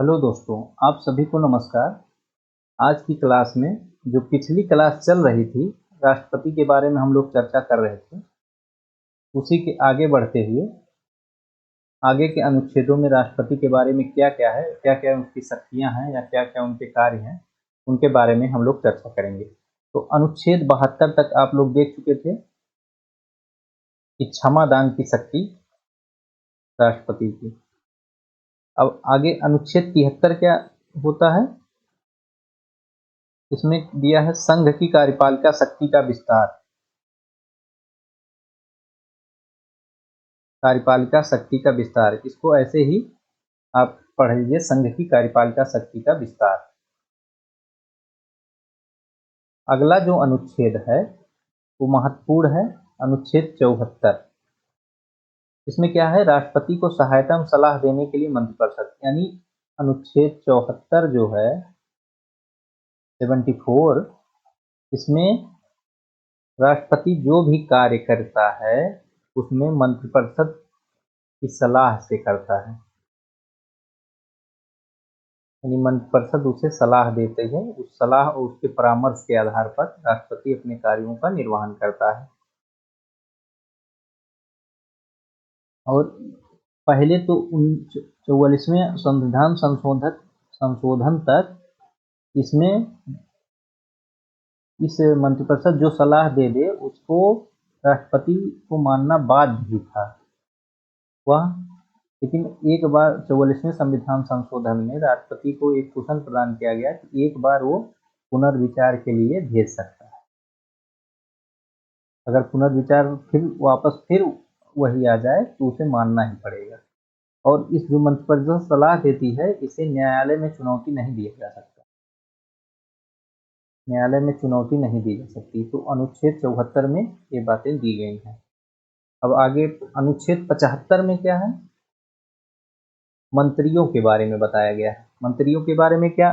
Hello दोस्तों, आप सभी को नमस्कार। आज की क्लास में जो पिछली क्लास चल रही थी, राष्ट्रपति के बारे में हम लोग चर्चा कर रहे थे। उसी के आगे बढ़ते हुए आगे के अनुच्छेदों में राष्ट्रपति के बारे में क्या-क्या है, क्या-क्या उनकी शक्तियाँ हैं या क्या-क्या उनके कार्य हैं, उनके बारे में हम लोग चर्चा करेंगे। तो अनुच्छेद 72 तक आप लोग देख चुके थे कि क्षमा दान की शक्ति राष्ट्रपति की। अब आगे अनुच्छेद 73 क्या होता है? इसमें दिया है संघ की कार्यपालिका शक्ति का विस्तार। कार्यपालिका शक्ति का विस्तार, इसको ऐसे ही आप पढ़ लीजिए, संघ की कार्यपालिका शक्ति का विस्तार। अगला जो अनुच्छेद है वो महत्वपूर्ण है, अनुच्छेद 74। इसमें क्या है? राष्ट्रपति को सहायता एवं सलाह देने के लिए मंत्रिपरिषद, यानी अनुच्छेद 74 जो है 74, इसमें राष्ट्रपति जो भी कार्य करता है उसमें मंत्रिपरिषद की सलाह से करता है, यानी मंत्रिपरिषद उसे सलाह देते हैं। उस सलाह और उसके परामर्श के आधार पर राष्ट्रपति अपने कार्यों का निर्वहन करता है। और पहले तो 44वें संविधान संशोधन तक इसमें इस मंत्रिपरिषद जो सलाह दे दे उसको राष्ट्रपति को मानना बाध्य ही था वह। लेकिन एक बार 44वें संविधान संशोधन में राष्ट्रपति को एक कुशन प्रदान किया गया कि एक बार वो पुनर्विचार के लिए भेज सकता है। अगर पुनर्विचार फिर वही आ जाए तो उसे मानना ही पड़ेगा। और इस जो मंत्रिपरिषद सलाह देती है इसे न्यायालय में चुनौती नहीं दिया जा सकता, न्यायालय में चुनौती नहीं दी जा सकती। तो अनुच्छेद 74 में ये बातें दी गई हैं। अब आगे अनुच्छेद 75 में क्या है? मंत्रियों के बारे में बताया गया है। मंत्रियों के बारे में क्या,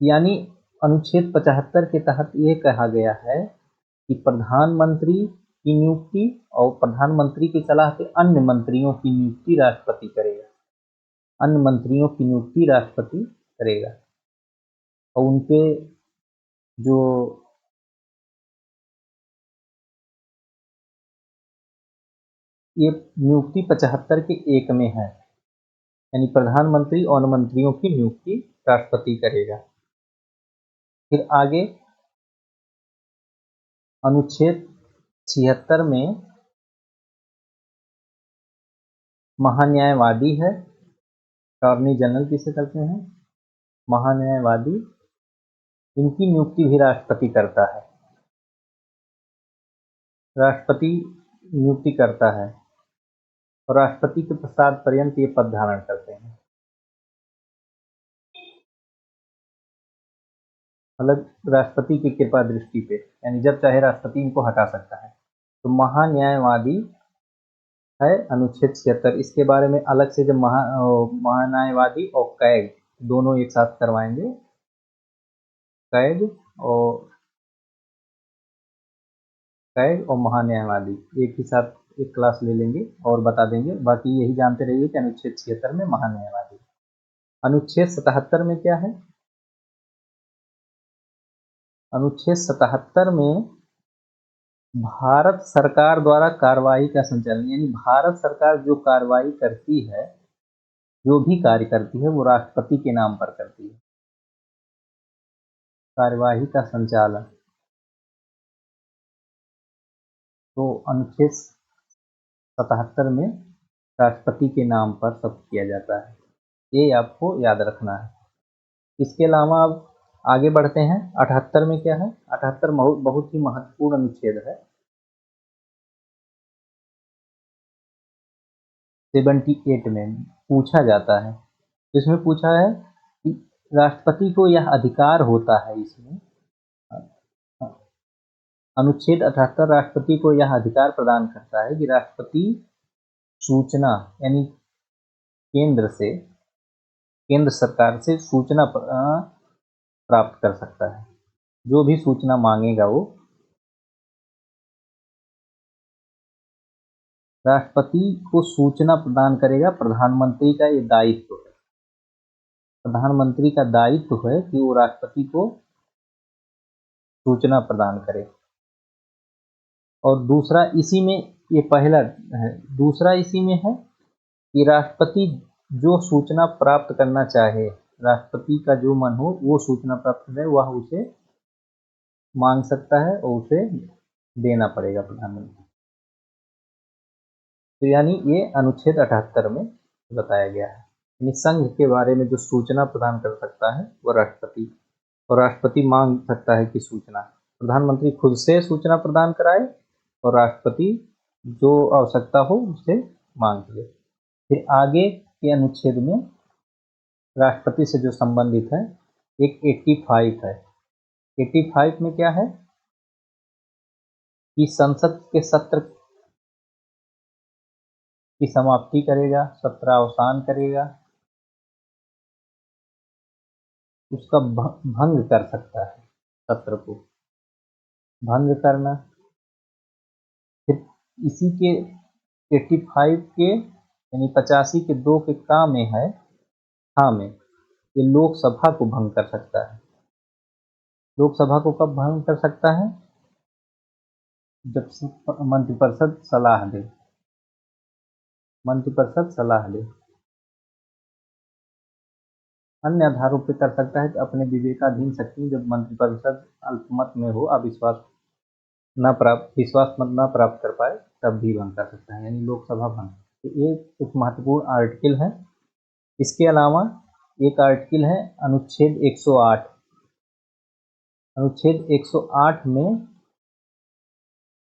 यानी अनुच्छेद 75 के तहत ये कहा गया है कि प्रधानमंत्री की नियुक्ति और प्रधानमंत्री की सलाह से अन्य मंत्रियों की नियुक्ति राष्ट्रपति करेगा। अन्य मंत्रियों की नियुक्ति राष्ट्रपति करेगा और उनके जो ये नियुक्ति 75 के एक में है, यानी प्रधानमंत्री और मंत्रियों की नियुक्ति राष्ट्रपति करेगा। फिर आगे अनुच्छेद 76 में महान्यायवादी है, अटॉर्नी जनरल किसे करते हैं? महान्यायवादी, इनकी नियुक्ति भी राष्ट्रपति करता है। राष्ट्रपति नियुक्ति करता है और राष्ट्रपति के प्रसाद पर्यंत ये पद धारण करते हैं। मतलब राष्ट्रपति की कृपा दृष्टि पे, यानी जब चाहे राष्ट्रपति इनको हटा सकता है। तो महान्यायवादी है अनुच्छेद 76। इसके बारे में अलग से जब महान्यायवादी और कैग दोनों एक साथ करवाएंगे, कैग और महान्यायवादी एक ही साथ एक क्लास ले लेंगे और बता देंगे। बाकी यही जानते रहिए कि अनुच्छेद 76 में महान्यायवादी। अनुच्छेद 77 में क्या है? अनुच्छेद 77 में भारत सरकार द्वारा कार्रवाई का संचालन, यानी भारत सरकार जो कार्रवाई करती है, जो भी कार्य करती है वो राष्ट्रपति के नाम पर करती है। कार्यवाही का संचालन तो अनुच्छेद 77 में राष्ट्रपति के नाम पर सब किया जाता है, ये आपको याद रखना है। इसके अलावा अब आगे बढ़ते हैं। 78 में क्या है? 78 बहुत ही महत्वपूर्ण अनुच्छेद है। 78 में पूछा जाता है, इसमें पूछा है कि राष्ट्रपति को यह अधिकार होता है, इसमें अनुच्छेद 78 राष्ट्रपति को यह अधिकार प्रदान करता है कि राष्ट्रपति सूचना, यानी केंद्र सरकार से सूचना प्राप्त कर सकता है। जो भी सूचना मांगेगा वो राष्ट्रपति को सूचना प्रदान करेगा। प्रधानमंत्री का ये दायित्व, प्रधानमंत्री का दायित्व है कि वो राष्ट्रपति को सूचना प्रदान करे। और दूसरा इसी में, ये पहला है, दूसरा इसी में है कि राष्ट्रपति जो सूचना प्राप्त करना चाहे, राष्ट्रपति का जो मन हो वो सूचना प्राप्त करे, वह उसे मांग सकता है और उसे देना पड़ेगा प्रधानमंत्री। तो यानी ये अनुच्छेद 78 में बताया गया है। यानी संघ के बारे में जो सूचना प्रदान कर सकता है वह राष्ट्रपति, और राष्ट्रपति मांग सकता है कि सूचना प्रधानमंत्री खुद से सूचना प्रदान कराए और राष्ट्रपति जो आवश्यकता हो उसे मांग ले। फिर आगे के अनुच्छेद में राष्ट्रपति से जो संबंधित है एक 85 है। 85 में क्या है कि संसद के सत्र की समाप्ति करेगा, सत्र अवसान करेगा, उसका भंग कर सकता है, सत्र को भंग करना। फिर इसी के 85 के यानी 85 के 2 के का में है, हाँ में, ये लोकसभा को भंग कर सकता है। लोकसभा को कब भंग कर सकता है? जब मंत्रिपरिषद सलाह दे, मंत्रिपरिषद सलाह दे। अन्य आधारों पर कर सकता है कि अपने विवेकाधीन शक्ति, जब मंत्रिपरिषद अल्पमत में हो, अविश्वास विश्वास मत न प्राप्त कर पाए, तब भी भंग कर सकता है, यानी लोकसभा भंग। तो ये कुछ महत्वपूर्ण आर्टिकल है। इसके अलावा एक आर्टिकल है अनुच्छेद 108। अनुच्छेद 108 में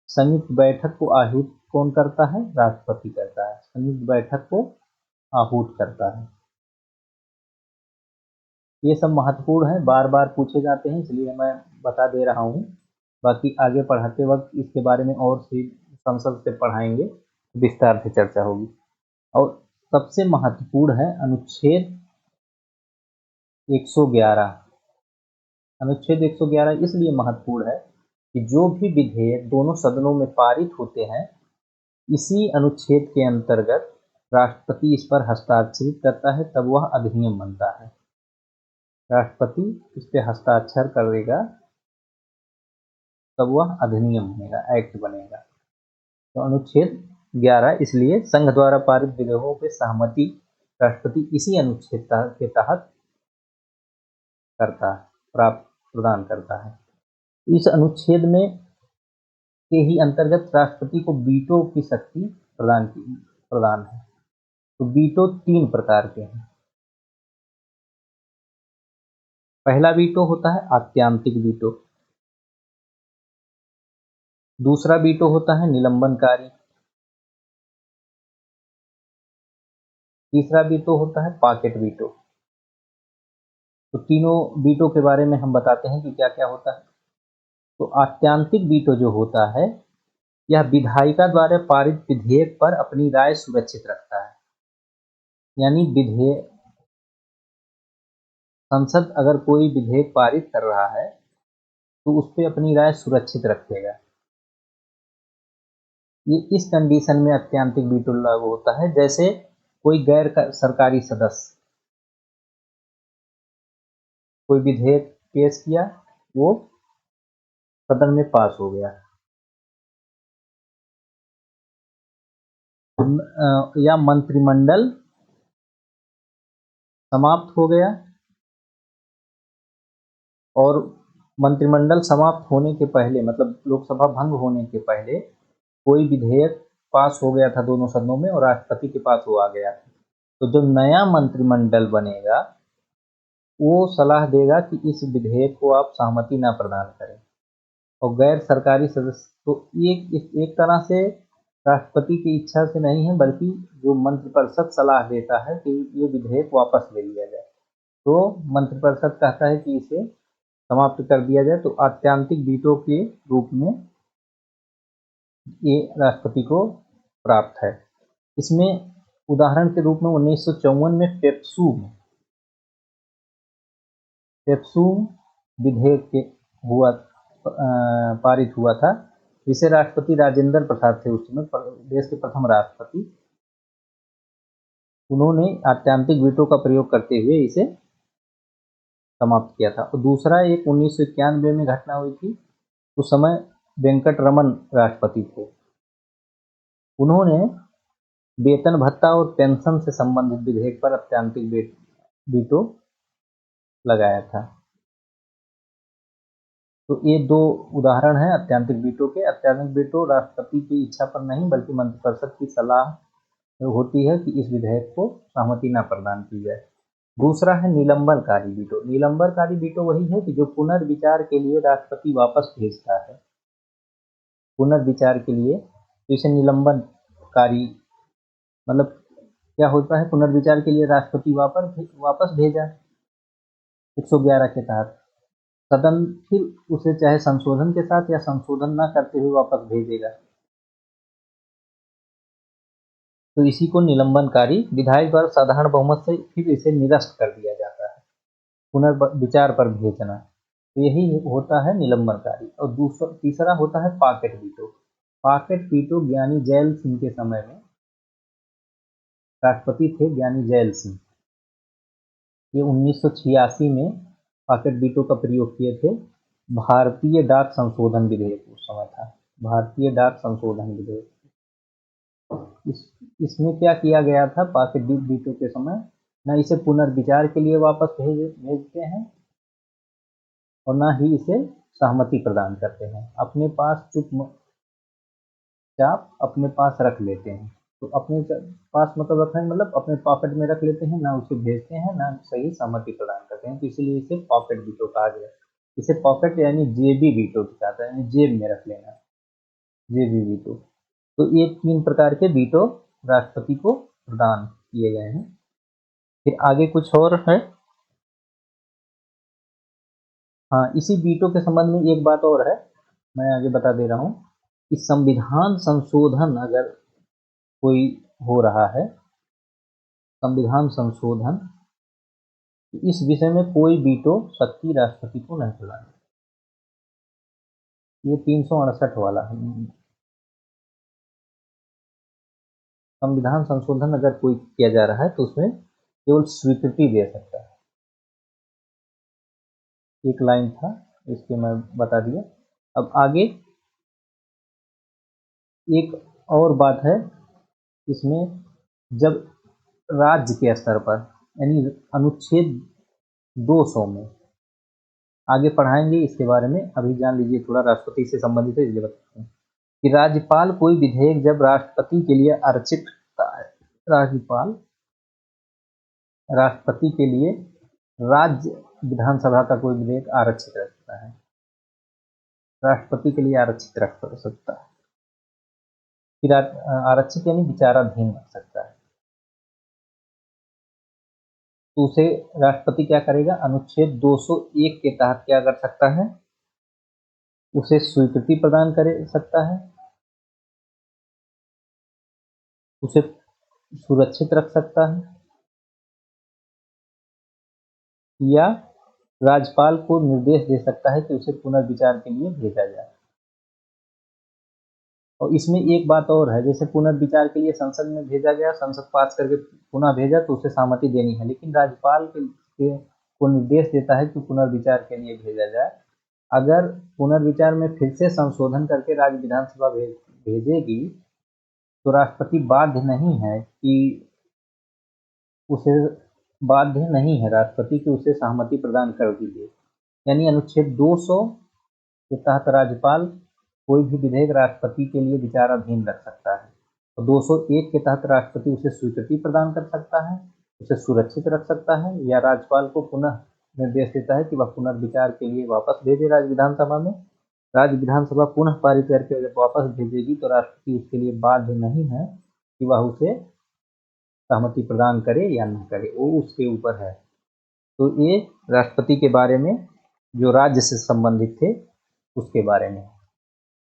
संयुक्त बैठक को आहूत कौन करता है? राष्ट्रपति करता है। संयुक्त बैठक को आहूत करता है। ये सब महत्वपूर्ण है, बार बार पूछे जाते हैं, इसलिए मैं बता दे रहा हूँ। बाकी आगे पढ़ाते वक्त इसके बारे में और सी संसद से पढ़ाएंगे, विस्तार से चर्चा होगी। और सबसे महत्वपूर्ण है अनुच्छेद 111। अनुच्छेद 111 इसलिए महत्वपूर्ण है कि जो भी विधेयक दोनों सदनों में पारित होते हैं, इसी अनुच्छेद के अंतर्गत राष्ट्रपति इस पर हस्ताक्षरित करता है, तब वह अधिनियम बनता है। राष्ट्रपति इस पर हस्ताक्षर करेगा तब वह अधिनियम बनेगा, एक्ट बनेगा। तो अनुच्छेद 11 इसलिए संघ द्वारा पारित विधेयकों पे सहमति राष्ट्रपति इसी अनुच्छेद के तहत करता है, प्रदान करता है। इस अनुच्छेद में के ही अंतर्गत राष्ट्रपति को वीटो की शक्ति प्रदान है। तो वीटो 3 प्रकार के हैं। पहला वीटो होता है आत्यांतिक वीटो, दूसरा वीटो होता है निलंबनकारी, तीसरा वीटो होता है पॉकेट वीटो। तो तीनों वीटो के बारे में हम बताते हैं कि क्या क्या होता है। तो आत्यांतिक वीटो जो होता है, यह विधायिका द्वारा पारित विधेयक पर अपनी राय सुरक्षित रखता है। यानी विधेयक, संसद अगर कोई विधेयक पारित कर रहा है तो उस पर अपनी राय सुरक्षित रखेगा। ये इस कंडीशन में आत्यांतिक वीटो लागू होता है, जैसे कोई गैर सरकारी सदस्य कोई विधेयक पेश किया, वो सदन में पास हो गया, या मंत्रिमंडल समाप्त हो गया, और मंत्रिमंडल समाप्त होने के पहले, मतलब लोकसभा भंग होने के पहले कोई विधेयक पास हो गया था दोनों सदनों में और राष्ट्रपति के पास वो आ गया था, तो जो नया मंत्रिमंडल बनेगा वो सलाह देगा कि इस विधेयक को आप सहमति ना प्रदान करें। और गैर सरकारी सदस्य, तो एक तरह से राष्ट्रपति की इच्छा से नहीं है, बल्कि जो मंत्रिपरिषद सलाह देता है कि ये विधेयक वापस ले लिया जाए, तो मंत्रिपरिषद कहता है कि इसे समाप्त कर दिया जाए, तो आत्यांतिक वीटो के रूप में ये राष्ट्रपति को प्राप्त है। इसमें उदाहरण के रूप में 1954 में पेप्सूम विधेयक के पारित हुआ था, जिसे राष्ट्रपति राजेंद्र प्रसाद थे उस समय देश के प्रथम राष्ट्रपति। उन्होंने आत्यांतिक वीटो का प्रयोग करते हुए इसे समाप्त किया था। और दूसरा एक 1991 में घटना हुई थी। उस समय वेंकट रमन राष्ट्रपति थे। उन्होंने वेतन भत्ता और पेंशन से संबंधित विधेयक पर अत्यंतिक वीटो लगाया था। तो ये दो उदाहरण हैं अत्यंतिक वीटो के। अत्यंतिक वीटो राष्ट्रपति की इच्छा पर नहीं बल्कि मंत्रिपरिषद की सलाह होती है कि इस विधेयक को सहमति न प्रदान की जाए। दूसरा है निलंबनकारी वीटो। निलंबनकारी वीटो वही है कि जो पुनर्विचार के लिए राष्ट्रपति वापस भेजता है। पुनर्विचार के लिए तो इसे निलंबनकारी मतलब क्या होता है, पुनर्विचार के लिए राष्ट्रपति वापस भेजा 111 के तहत, सदन फिर उसे चाहे संशोधन के साथ या संशोधन न करते हुए वापस भेजेगा, तो इसी को निलंबनकारी। विधायक द्वारा साधारण बहुमत से फिर इसे निरस्त कर दिया जाता है, पुनर्विचार पर भेजना। तो यही होता है निलंबनकारी। और दूसरा तीसरा होता है पॉकेट वीटो। पॉकेट वीटो ज्ञानी जैल सिंह के समय में राष्ट्रपति थे, ज्ञानी जैल सिंह। ये 1986 में पॉकेट वीटो का प्रयोग किए थे। भारतीय डाक संशोधन विधेयक उस समय था, भारतीय डाक संशोधन विधेयक। इसमें क्या किया गया था, पॉकेट वीटो के समय न इसे पुनर्विचार के लिए वापस भेजते हैं और न ही इसे सहमति प्रदान करते हैं। अपने पास चुपचाप अपने पास रख लेते हैं। तो अपने पास मतलब रखने मतलब अपने पॉकेट में रख लेते हैं, ना उसे भेजते हैं ना सही सहमति प्रदान करते हैं। तो इसीलिए इसे पॉकेट वीटो कहा गया। इसे पॉकेट यानी जेबी वीटो कहता है, यानी जेब में रख लेना, जेबी वीटो। तो ये 3 प्रकार के वीटो राष्ट्रपति को प्रदान किए गए हैं। फिर आगे कुछ और है। हाँ, इसी वीटो के संबंध में एक बात और है, मैं आगे बता दे रहा हूँ कि संविधान संशोधन अगर कोई हो रहा है, संविधान संशोधन, इस विषय में कोई वीटो शक्ति राष्ट्रपति को नहीं प्रदान। ये 368 वाला है। संविधान संशोधन अगर कोई किया जा रहा है तो उसमें केवल स्वीकृति दे सकता है। एक लाइन था, इसके मैं बता दिया। अब आगे एक और बात है इसमें, जब राज्य के स्तर पर यानी अनुच्छेद 200 में, आगे पढ़ाएंगे इसके बारे में, अभी जान लीजिए थोड़ा, राष्ट्रपति से संबंधित है इसलिए बताते हैं कि राज्यपाल कोई विधेयक जब राष्ट्रपति के लिए आरक्षित करता है, राज्यपाल राष्ट्रपति के लिए राज्य विधानसभा का कोई विधेयक आरक्षित रखता है, राष्ट्रपति के लिए आरक्षित रख सकता है। फिर आरक्षित यानी विचाराधीन रख सकता है। तो उसे राष्ट्रपति क्या करेगा, अनुच्छेद 201 के तहत क्या कर सकता है, उसे स्वीकृति प्रदान कर सकता है, उसे सुरक्षित रख सकता है, या राज्यपाल को निर्देश दे सकता है कि उसे पुनर्विचार के लिए भेजा जाए। और इसमें एक बात और है, जैसे पुनर्विचार के लिए संसद में भेजा गया, संसद पास करके पुनः भेजा तो उसे सहमति देनी है, लेकिन राज्यपाल को निर्देश देता है कि पुनर्विचार के लिए भेजा जाए। अगर पुनर्विचार में फिर से संशोधन करके राज्य विधानसभा भेजेगी तो राष्ट्रपति बाध्य नहीं है कि उसे बाध्य नहीं है राष्ट्रपति की उसे सहमति प्रदान कर दीजिए। यानी अनुच्छेद 200 के तहत राज्यपाल कोई भी विधेयक राष्ट्रपति के लिए विचाराधीन रख सकता है, और 201 के तहत राष्ट्रपति उसे स्वीकृति प्रदान कर सकता है, उसे सुरक्षित रख सकता है, या राज्यपाल को पुनः निर्देश देता है कि वह पुनर्विचार के लिए वापस भेजे राज्य विधानसभा में। राज्य विधानसभा पुनः पारित करके जब वापस भेजेगी तो राष्ट्रपति उसके लिए बाध्य नहीं है कि वह उसे सहमति प्रदान करे या न करे, वो उसके ऊपर है। तो ये राष्ट्रपति के बारे में जो राज्य से संबंधित थे उसके बारे में।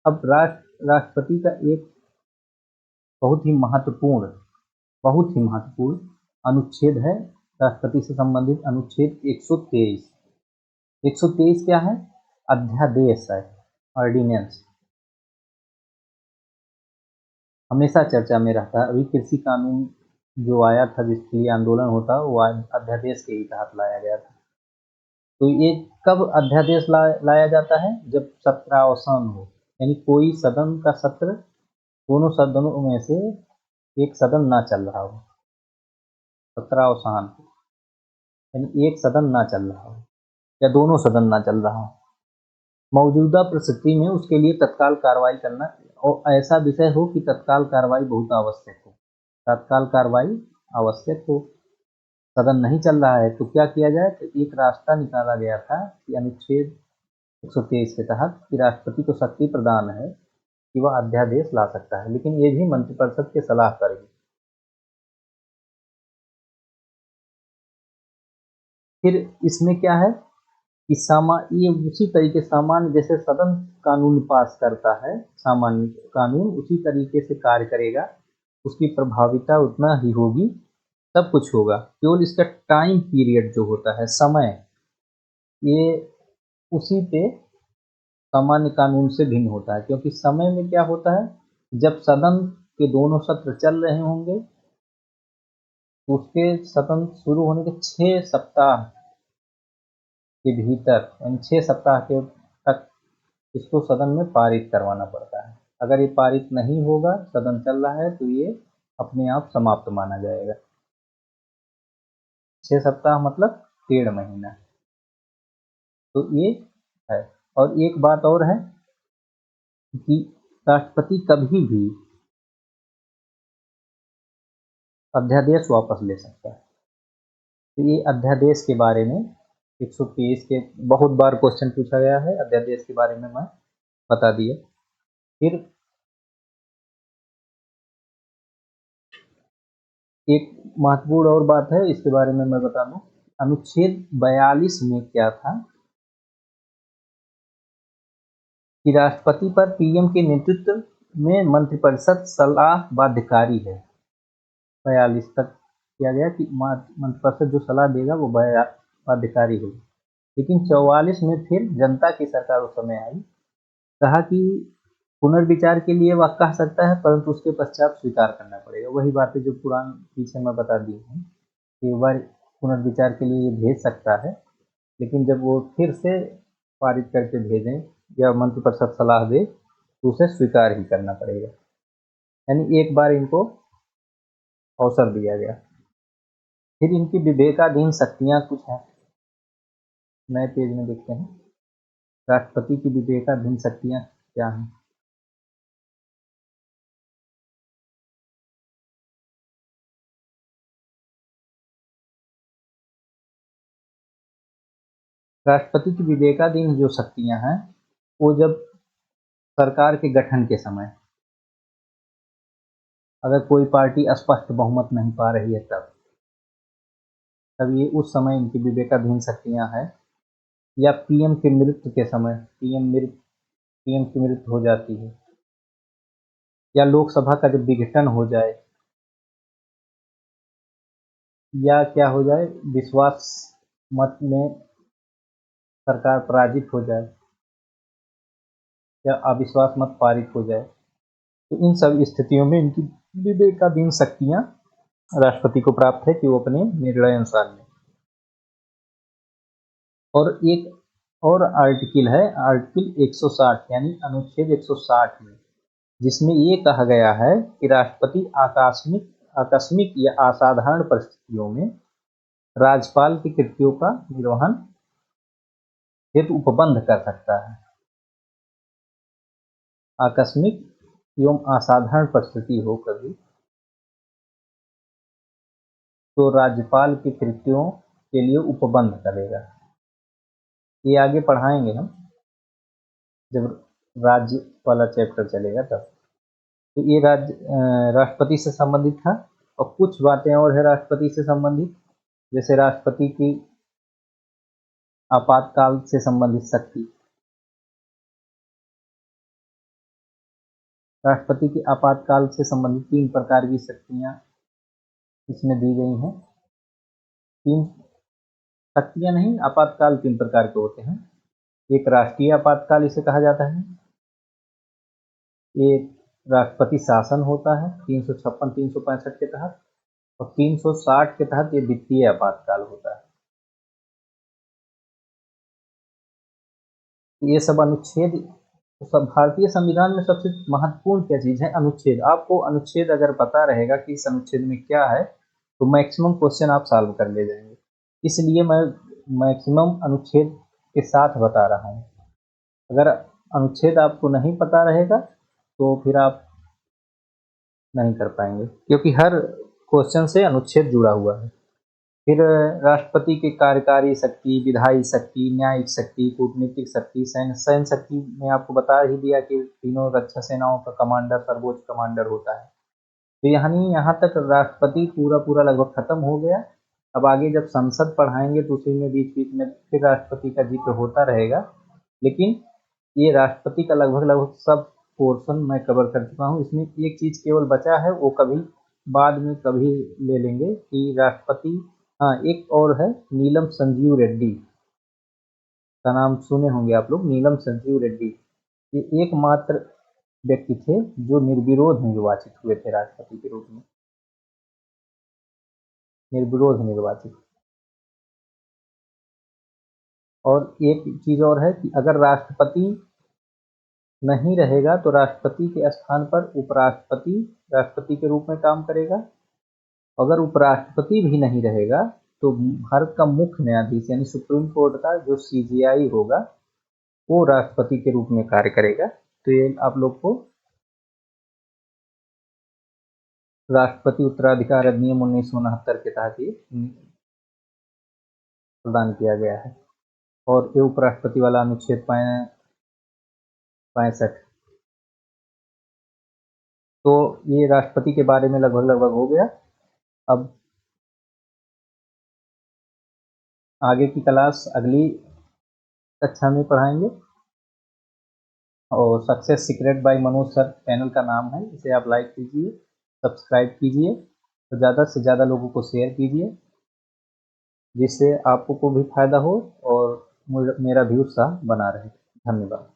अब राष्ट्रपति का एक बहुत ही महत्वपूर्ण अनुच्छेद है राष्ट्रपति से संबंधित, अनुच्छेद 123। 123 क्या है, अध्यादेश है, ऑर्डिनेंस। हमेशा चर्चा में रहता है। अभी कृषि कानून जो आया था जिसके लिए आंदोलन होता, वो अध्यादेश के ही तहत लाया गया था। तो ये कब अध्यादेश लाया जाता है? जब सत्रावसान हो, यानी कोई सदन का सत्र, दोनों सदनों में से एक सदन ना चल रहा हो, सत्रावसान, यानी एक सदन ना चल रहा हो या दोनों सदन ना चल रहा हो, मौजूदा परिस्थिति में उसके लिए तत्काल कार्रवाई करना, और ऐसा विषय हो कि तत्काल कार्रवाई बहुत आवश्यक हो, तत्काल कार्रवाई आवश्यक हो, सदन नहीं चल रहा है तो क्या किया जाए? तो एक रास्ता निकाला गया था कि अनुच्छेद 123 के तहत कि राष्ट्रपति को शक्ति प्रदान है कि वह अध्यादेश ला सकता है, लेकिन ये भी मंत्रिपरिषद के सलाह पर ही। फिर इसमें क्या है कि ये उसी तरीके सामान्य जैसे सदन कानून पास करता है, सामान्य कानून उसी तरीके से कार्य करेगा, उसकी प्रभाविता उतना ही होगी, सब कुछ होगा, केवल इसका टाइम पीरियड जो होता है, समय, ये उसी पे सामान्य कानून से भिन्न होता है, क्योंकि समय में क्या होता है, जब सदन के दोनों सत्र चल रहे होंगे तो उसके सदन शुरू होने के 6 सप्ताह के भीतर, यानी 6 सप्ताह के तक इसको सदन में पारित करवाना पड़ता है। अगर ये पारित नहीं होगा, सदन चल रहा है, तो ये अपने आप समाप्त माना जाएगा। 6 सप्ताह मतलब 1.5 महीना। तो ये है। और एक बात और है कि राष्ट्रपति कभी भी अध्यादेश वापस ले सकता है। तो ये अध्यादेश के बारे में 123 के बहुत बार क्वेश्चन पूछा गया है, अध्यादेश के बारे में मैं बता दिया। फिर एक महत्वपूर्ण और बात है, इसके बारे में मैं बता दूं, अनुच्छेद 42 में क्या था कि राष्ट्रपति पर पीएम के नेतृत्व में मंत्रिपरिषद सलाह बाध्यकारी है। 42 तक किया गया कि मंत्रिपरिषद जो सलाह देगा वो बाध्यकारी होगी, लेकिन 44 में फिर जनता की सरकार उस समय आई, कहा कि पुनर्विचार के लिए वह कह सकता है, परंतु उसके पश्चात स्वीकार करना पड़ेगा। वही बातें जो पुरान पीछे मैं बता दी हूँ कि एक बार पुनर्विचार के लिए ये भेज सकता है, लेकिन जब वो फिर से पारित करके भेजें या मंत्रिपरिषद सलाह दे तो उसे स्वीकार ही करना पड़ेगा, यानी एक बार इनको अवसर दिया गया। फिर इनकी विवेकाधीन शक्तियाँ कुछ हैं, नए पेज में देखते हैं, राष्ट्रपति की विवेकाधीन शक्तियाँ क्या हैं। राष्ट्रपति की विवेकाधीन जो शक्तियां हैं, वो जब सरकार के गठन के समय, अगर कोई पार्टी स्पष्ट बहुमत नहीं पा रही है, तब ये उस समय इनकी विवेकाधीन शक्तियां हैं। या पीएम के मृत्यु के समय, पीएम की मृत्यु हो जाती है, या लोकसभा का जब विघटन हो जाए, या क्या हो जाए, विश्वास मत में सरकार पराजित हो जाए, या अविश्वास मत पारित हो जाए, तो इन सब स्थितियों में इनकी विवेकाधीन शक्तियां राष्ट्रपति को प्राप्त है कि वो अपने निर्णय अनुसार लें। और एक और आर्टिकल है, आर्टिकल 160, यानी अनुच्छेद 160 में, जिसमें ये कहा गया है कि राष्ट्रपति आकस्मिक या असाधारण परिस्थितियों में राज्यपाल की कृतियों का निर्वहन हेतु उपबंध कर सकता है। आकस्मिक एवं असाधारण परिस्थिति हो कभी, तो राज्यपाल की कृतियों के लिए उपबंध करेगा। ये आगे पढ़ाएंगे हम जब राज्य वाला चैप्टर चलेगा तब। तो ये राष्ट्रपति से संबंधित था। और कुछ बातें और है राष्ट्रपति से संबंधित, जैसे राष्ट्रपति की आपातकाल से संबंधित शक्ति। राष्ट्रपति की आपातकाल से संबंधित 3 प्रकार की शक्तियां इसमें दी गई हैं। 3 शक्तियां नहीं, आपातकाल 3 प्रकार के होते हैं। एक राष्ट्रीय आपातकाल इसे कहा जाता है, एक राष्ट्रपति शासन होता है 356-365 के तहत, और 360 के तहत ये वित्तीय आपातकाल होता है। ये सब अनुच्छेद, सब भारतीय संविधान में सबसे महत्वपूर्ण क्या चीज़ है? अनुच्छेद। आपको अनुच्छेद अगर पता रहेगा कि इस अनुच्छेद में क्या है, तो मैक्सिमम क्वेश्चन आप सॉल्व कर ले जाएंगे। इसलिए मैं मैक्सिमम अनुच्छेद के साथ बता रहा हूँ। अगर अनुच्छेद आपको नहीं पता रहेगा तो फिर आप नहीं कर पाएंगे, क्योंकि हर क्वेश्चन से अनुच्छेद जुड़ा हुआ है। फिर राष्ट्रपति की कार्यकारी शक्ति, विधायी शक्ति, न्यायिक शक्ति, कूटनीतिक शक्ति, सैन्य शक्ति में आपको बता ही दिया कि तीनों रक्षा सेनाओं का कमांडर सर्वोच्च कमांडर होता है। तो यहाँ तक राष्ट्रपति पूरा लगभग खत्म हो गया। अब आगे जब संसद पढ़ाएंगे तो उसी में बीच बीच में फिर राष्ट्रपति का जिक्र होता रहेगा, लेकिन ये राष्ट्रपति का लगभग सब पोर्शन मैं कवर कर चुका हूँ। इसमें एक चीज केवल बचा है, वो कभी बाद में कभी ले लेंगे कि राष्ट्रपति, हाँ एक और है, नीलम संजीव रेड्डी का नाम सुने होंगे आप लोग। नीलम संजीव रेड्डी ये एकमात्र व्यक्ति थे जो निर्विरोध निर्वाचित हुए थे राष्ट्रपति के रूप में, निर्विरोध निर्वाचित। और एक चीज और है कि अगर राष्ट्रपति नहीं रहेगा तो राष्ट्रपति के स्थान पर उपराष्ट्रपति राष्ट्रपति के रूप में काम करेगा। अगर उपराष्ट्रपति भी नहीं रहेगा तो भारत का मुख्य न्यायाधीश यानी सुप्रीम कोर्ट का जो सीजेआई होगा वो राष्ट्रपति के रूप में कार्य करेगा। तो ये आप लोग को राष्ट्रपति उत्तराधिकार अधिनियम 1969 के तहत ये प्रदान किया गया है। और ये उपराष्ट्रपति वाला अनुच्छेद 65। तो ये राष्ट्रपति के बारे में लगभग हो गया। अब आगे की क्लास अगली कक्षा में पढ़ाएंगे। और success secret by Manoj sir channel का नाम है, इसे आप लाइक कीजिए, सब्सक्राइब कीजिए, तो ज़्यादा से ज़्यादा लोगों को शेयर कीजिए, जिससे आपको को भी फायदा हो और मेरा भी उत्साह बना रहे। धन्यवाद।